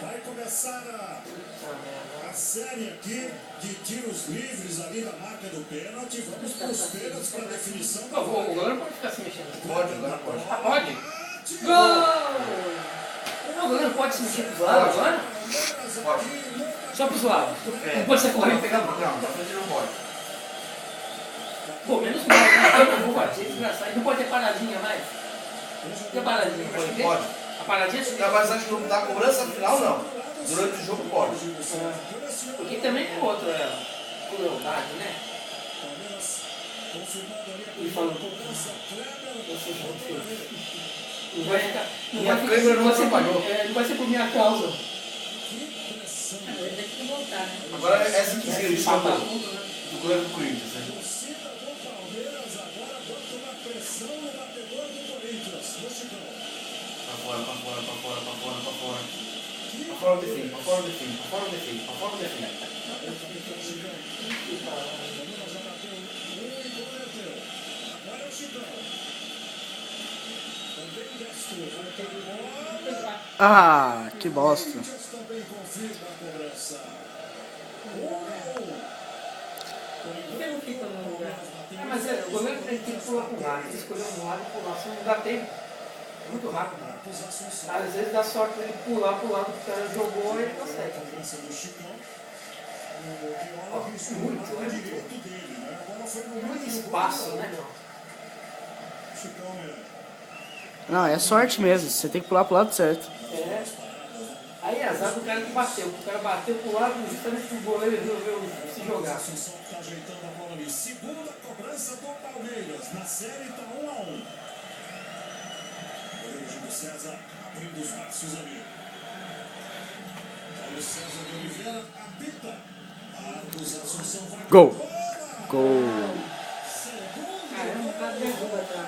Vai começar a série aqui de tiros livres ali da marca do pênalti. Vamos para os pênaltis para definição. Por favor, o goleiro pode ficar se mexendo. Pode, agora pode. Ah, pode? Gol! Não, o goleiro pode se mexer pro lado agora? Pode. Só pro lado. Não pode ser correndo e pegar a bola. Não, da frente não pode. Pô, menos mal, né? Eu vou bater, desgraçado. Não pode ter paradinha mais. Tem paradinha, pode ter? Pode. A paradinha sim. Na base do jogo da cobrança final, não. Durante o jogo, pode. Porque também é outra crueldade, né? Ele falou, não vai ficar. Não vai ficar. Não vai ser por minha causa. Ele tem que voltar, né? Agora é assim que vira isso Falta do tudo, né? goleiro do Corinthians, né? Pra fora, pra fora, pra fora, pra fora, pra fora. Pra fora o defende, pra fora o defende, pra fora o defende, pra fora o defende. Ah, que bosta. Por que não fica no lugar? Mas o goleiro tem que pular pro lado. Ele escolheu um lado e pular, senão não dá tempo. É muito rápido. Às vezes dá sorte ele pular pro lado que o cara jogou e ele consegue. Muito espaço, né, meu? Não, é sorte mesmo. Você tem que pular pro lado certo. É. Aí é azar do cara que bateu. O cara bateu pro lado justamente pro goleiro resolveu se jogar. Segunda cobrança do Palmeiras. Na série tá 1-1. Goleiro Júlio César abrindo os braços ali. Paulo César de Oliveira apita. Marcos Assunção vai. Gol. Gol. Caramba, tá derruba, tá?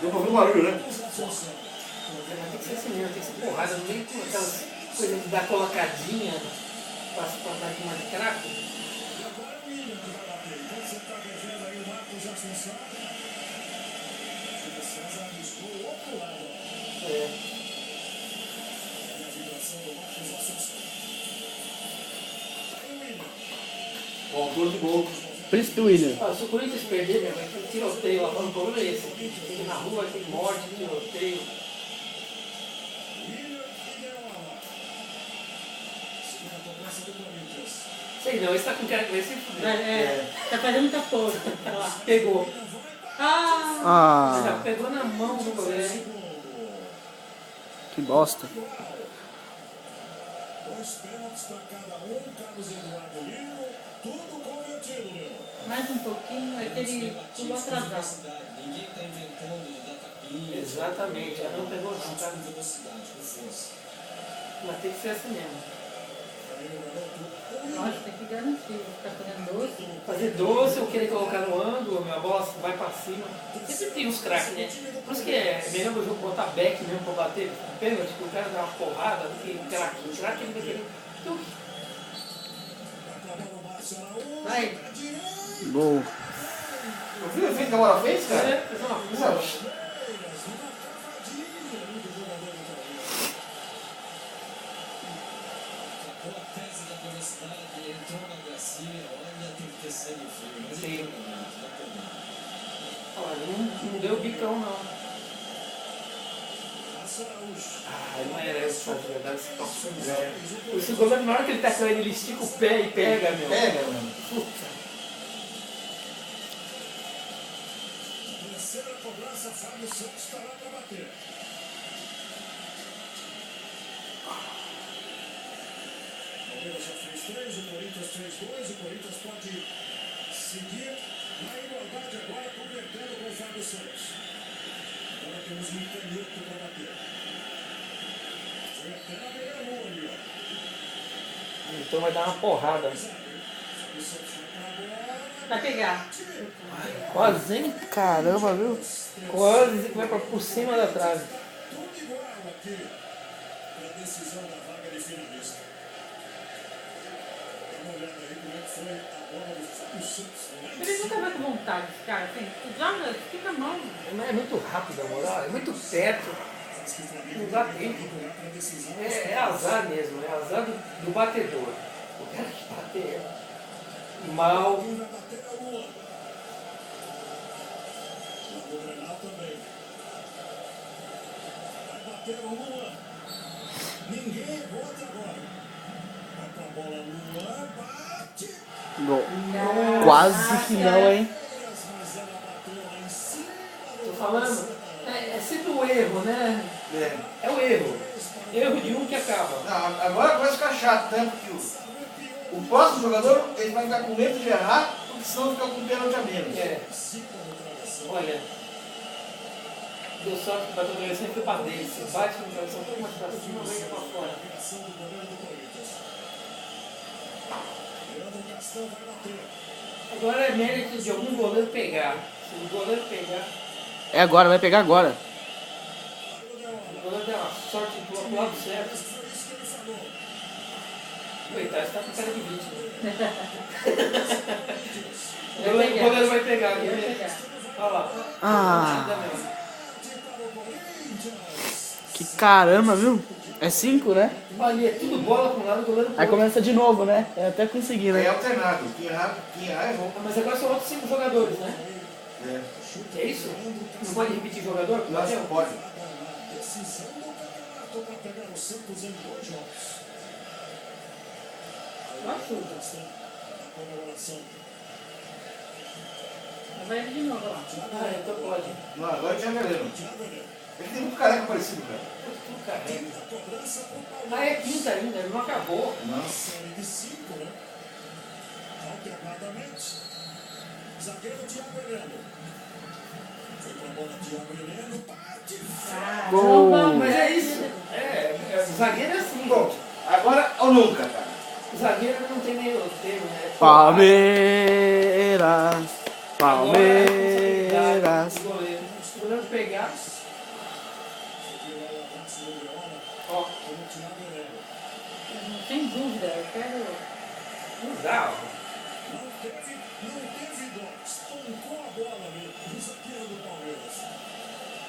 Deu pra ouvir o barulho, né? Tem que ser assim mesmo, tem que ser porrada. Não vem com aquelas coisas de dar colocadinha pra dar aqui mais de craque. Você está devendo aí o Marcos Assunção. Júlio César arriscou o outro lado. É. E a vibração do Marcos Assunção. Aí o William. O autor do gol. Príncipe William. Ah, se o Corinthians perder, meu, vai ter tiroteio lá fora. O problema é esse. Tem que ir na rua, tem morte, tiroteio. William e Deola. Segunda cobrança do Corinthians. Sei não, esse tá com cara que vai se fuder. Tá fazendo muita força. Olha lá. Pegou. Ah! Já Ah, pegou na mão do goleiro. que bosta. Dois pênaltis para cada um. Carlos Eduardo Lino. Tudo convertido, meu. Mais um pouquinho, é que ele pulou atrasado. Ninguém está inventando data capinha. Exatamente, ela não pegou não, tá? Velocidade, com força. Mas tem que ser assim mesmo. Nossa, tem que garantir. Tá fazendo doce. Fazer doce ou querer colocar no ângulo, a bola vai pra cima. Sempre tem uns craques, né? Por isso que é melhor o jogo botar back mesmo pra bater pênalti, que o cara dá uma porrada do que o craque. O craque ele vai querer. Vai. Gol. Eu vi o efeito que a bola fez, cara? É, fazer uma coisa. A tese da velocidade entrou na Garcia, olha, tem que ter sangue frio. Mas Sim. ele tá pegando. Olha, não deu bicão não. Ah, não era isso, de verdade, esse toque O goleiro, na hora que ele tá caindo, ele estica o pé e pega, meu. Pega, mano. Puta. Terceira cobrança, Fábio Santos estará para bater. Palmeiras já fez 3, o Corinthians fez 2. O Corinthians pode seguir na igualdade agora, convertendo com o Fábio Santos. Agora temos um canhoto para bater. Foi até na beira ali, ó. Então vai dar uma porrada. Fábio Santos vai para a bola. Vai pegar. Quase, hein? Caramba, viu? Quase que vai por cima da trave. Tudo igual aqui para a decisão da vaga de finalista. Dá uma olhada aí como é que foi a bola do Fábio Santos. Ele nunca vai com vontade, cara. Assim, joga, fica a mão. Mas é muito rápido, a moral. É muito perto. Não dá tempo. É azar mesmo, é azar do batedor. O cara que bater mal. Vai bater a Lua. O Grenal também. Vai bater a Lua. Ninguém errou até agora. Vai pra bola, Lua. Bate. Gol. Quase que não, hein? Mas ela bateu lá em cima. Tô falando, é sempre o erro, né? É o erro. Erro de um que acaba. Não, agora vai ficar chato, né? Porque o próximo jogador ele vai ficar com medo de errar, porque senão fica com pênalti a menos. É. Olha. Deu sorte que o batedor ele sempre foi pra dentro. Se bate no coração, um pouco mais pra cima, vai pra fora. Agora é mérito de algum goleiro pegar. Se o goleiro pegar, É agora, vai pegar agora. o goleiro der uma sorte pro lado certo. Coitado, você tá com cara de vítima. O goleiro vai pegar. Vai pegar. Olha lá. Ah. Ainda mesmo. Que caramba, viu? É 5, né? Olha, é tudo bola para um lado, o goleiro pro Aí outro. começa de novo, né? Eu até consegui, Aí é né? alternado. Quem errar errou. Mas agora são outros 5 jogadores, né? É. É isso? Não pode repetir jogador? Não, você não pode. Decisão do campeonato para pegar o Santos em 2 jogos. Acho. A comemoração. Vai de novo lá. Ah, então pode. Não, agora é o Thiago Heleno. Ele tem muito careca parecido, cara. Tudo carrega. Ah, é quinta ainda, ele não acabou. Não. Série de 5, né? Alternadamente. Zagueiro Thiago Heleno. Foi pra bola Thiago Heleno. Bate. Gol. Mas é isso. Zagueiro é assim. Bom, agora ou nunca, cara. Zagueiro não tem meio termo, né? Palmeiras. Agora é a Palmeiras. responsabilidade do goleiro. Se o goleiro pegar, ó, Sem dúvida, eu quero. não dá, ó. Não teve dó. Espancou a bola ali. O zagueiro do Palmeiras.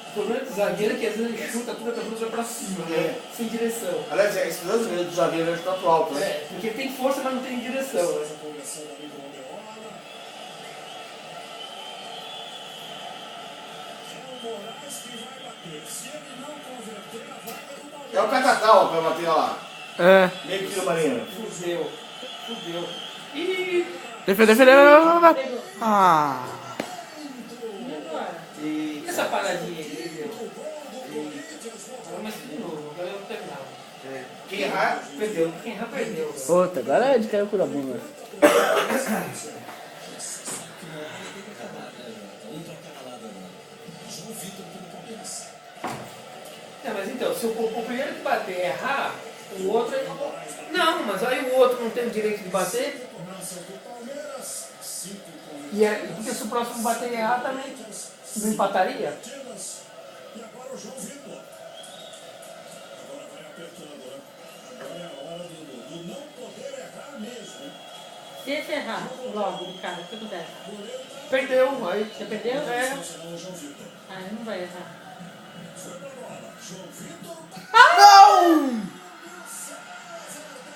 O problema do zagueiro é que às vezes ele chuta tudo a cabeça pra cima, né? Sem direção. Aliás, esse lance do zagueiro hoje tá pro alto, né? É, porque tem força, mas não tem direção, né? Começando ali com o Deola. É o Moraes que vai bater. Se ele não converter, a vaga do Palmeiras. É o Catatal pra bater lá. É. Meio que tiro marinho. Fudeu. Fudeu. Ih! Defendeu. Ah. E agora? E essa paradinha aí, meu? Vamos de novo, agora eu vou terminar. Quem errar, perdeu. Quem errar perdeu. Puta, agora é de caiu por a bunda. João Vitor pelo Palmeiras. É, mas então, se o primeiro que bater errar, o outro. Não, mas aí o outro não tem o direito de bater. Cobrança do Palmeiras. 5 com E aí, porque se o próximo bater e errar também não empataria? batidas. E agora o João Vitor. Agora vai apertando, né? Agora é a hora do não poder errar mesmo. Se esse errar logo de cara, o que acontece? Perdeu, aí. Você perdeu? É. Será o João Vitor. Ah, ele não vai errar. Foi pra bola. João Vitor.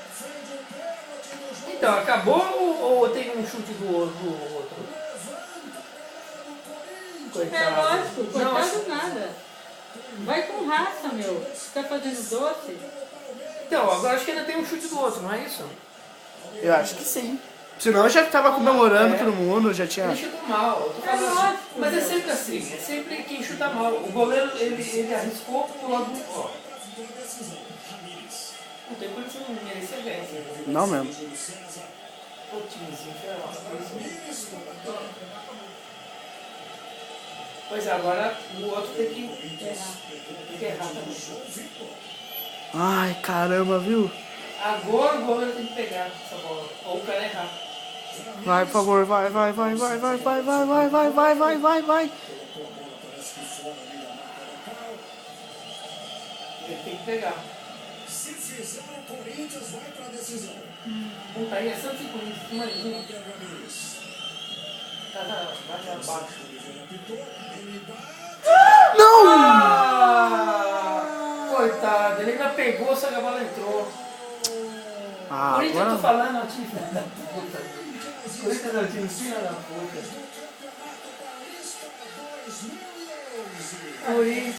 Defende o pênalti do João. Então, acabou ou tem um chute do outro? É Coitado. lógico, Não, coitado nada. Vai com raça, meu. Você tá fazendo doce? então, agora acho que ainda tem um chute do outro, não é isso? Eu acho que sim. Senão eu já tava comemorando todo mundo, já tinha. Ele chuta mal, eu tô falando É assim. lógico, Mas é meu. sempre assim, é sempre quem chuta mal. O goleiro, ele arriscou pro lado do. Ó, não tem por que você não merecer vencer. Não mesmo. O timezinho, sei lá. Pois é, agora o outro tem que errar também. Ai, caramba, viu? Agora o goleiro tem que pegar essa bola. Ou o cara errar. Vai, por favor, vai. Ele tem que pegar. Se fizer, o Corinthians vai pra decisão. Puta, aí é Santos e Corinthians, imagina. Pedro Ramires. Tá mais abaixo. Oliveira apitou. Ele bate. Não! Ah! Coitado, ele ainda pegou, só que a bola entrou. Ah, Corinthians, eu tô agora... falando, é um time filho da puta. Corinthians é um time filho da puta. Corinthians.